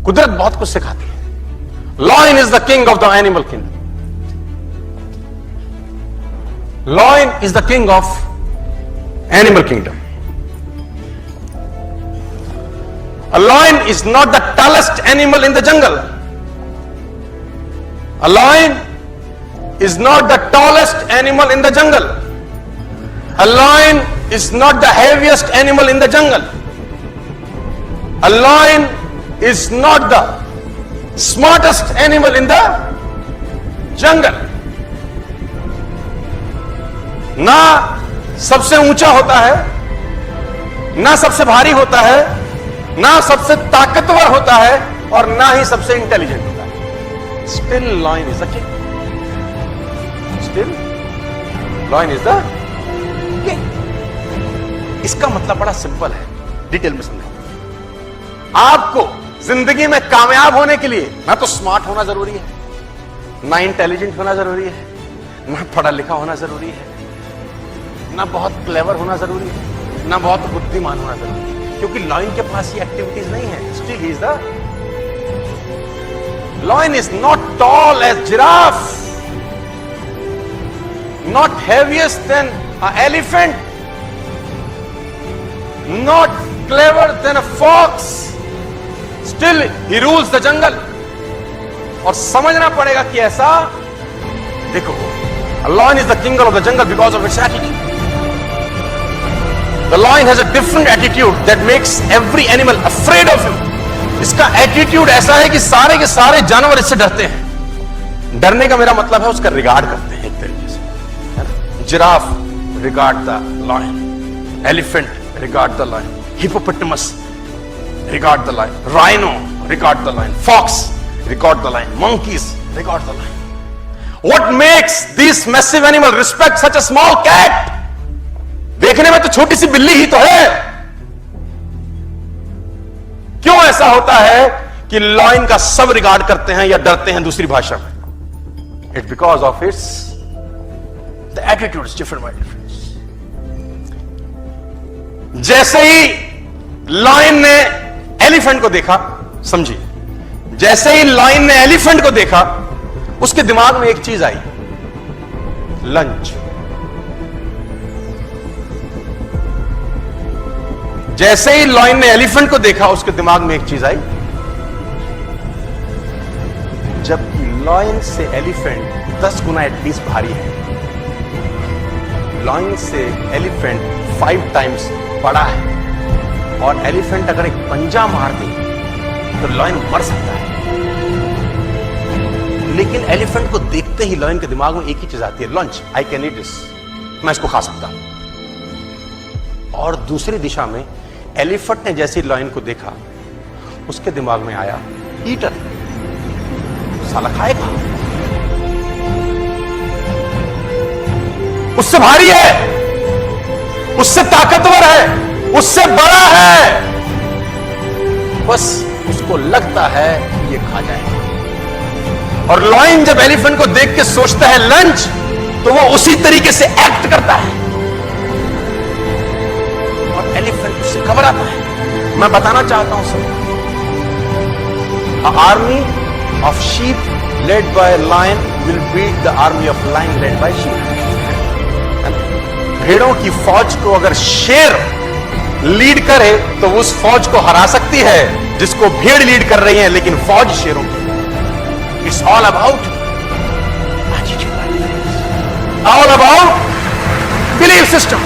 कुदरत बहुत कुछ सिखाती है. Lion is the king of the animal kingdom. Lion is the king of animal kingdom. A lion is not the tallest animal in the jungle. A lion is not the tallest animal in the jungle. A lion is not the heaviest animal in the jungle. A lion is not the smartest animal in the jungle. ना सबसे ऊंचा होता है, ना सबसे भारी होता है, ना सबसे ताकतवर होता है, और ना ही सबसे इंटेलिजेंट होता है. Still lion is the king. Still lion is the king. इसका मतलब बड़ा सिंपल है, डिटेल में समझें. आपको जिंदगी में कामयाब होने के लिए ना तो स्मार्ट होना जरूरी है, ना इंटेलिजेंट होना जरूरी है, ना पढ़ा लिखा होना जरूरी है, ना बहुत क्लेवर होना जरूरी है, ना बहुत बुद्धिमान होना जरूरी है, क्योंकि लॉयन के पास ये एक्टिविटीज नहीं है. Still he is the lion. Is not tall as giraffe, not heaviest than a elephant, not clever than a fox. Still he rules the jungle. और समझना पड़ेगा कि ऐसा देखो, a lion is the king of the jungle because of its attitude. The lion has a different attitude that makes every animal afraid of him. इसका attitude ऐसा है कि सारे के सारे जानवर इससे डरते हैं. डरने का मेरा मतलब है उसका रिगार्ड करते हैं एक तरीके से, है ना. Giraffe regard the lion, elephant regard the lion, hippopotamus regard the lion, rhino regard the lion, fox regard the lion, monkeys regard the lion. What makes these massive animals respect such a small cat? देखने में तो छोटी सी बिल्ली ही तो है. क्यों ऐसा होता है कि लायन का सब रिगार्ड करते हैं या डरते हैं दूसरी भाषा में? It's because of its the attitude is different by difference. जैसे ही लायन ने एलिफेंट को देखा, समझिए, जैसे ही लायन ने एलिफेंट को देखा, उसके दिमाग में एक चीज आई, लंच. जैसे ही लायन ने एलिफेंट को देखा, उसके दिमाग में एक चीज आई. जबकि लायन से एलिफेंट 10 गुना एटलीस्ट भारी है. लायन से एलिफेंट 5 टाइम्स बड़ा है. और एलिफेंट अगर एक पंजा मार दे तो लायन मर सकता है. लेकिन एलिफेंट को देखते ही लायन के दिमाग में एक ही चीज आती है, lunch. I can eat this, मैं इसको खा सकता हूं. और दूसरी दिशा में एलिफेंट ने जैसे लायन को देखा, उसके दिमाग में आया, ईटर, साला खाएगा, उससे भारी है, उससे ताकतवर है, उससे बड़ा है, बस उसको लगता है ये खा जाएगा. और लायन जब एलिफेंट को देख के सोचता है लंच, तो वो उसी तरीके से एक्ट करता है और एलिफेंट उससे घबराता है. मैं बताना चाहता हूं सब, army of sheep led by lion will beat the army of lion led by sheep. भेड़ों की फौज को अगर शेर लीड करे तो उस फौज को हरा सकती है जिसको भेड़ लीड कर रही है, लेकिन फौज शेरों की. It's all about attitude, all about belief system.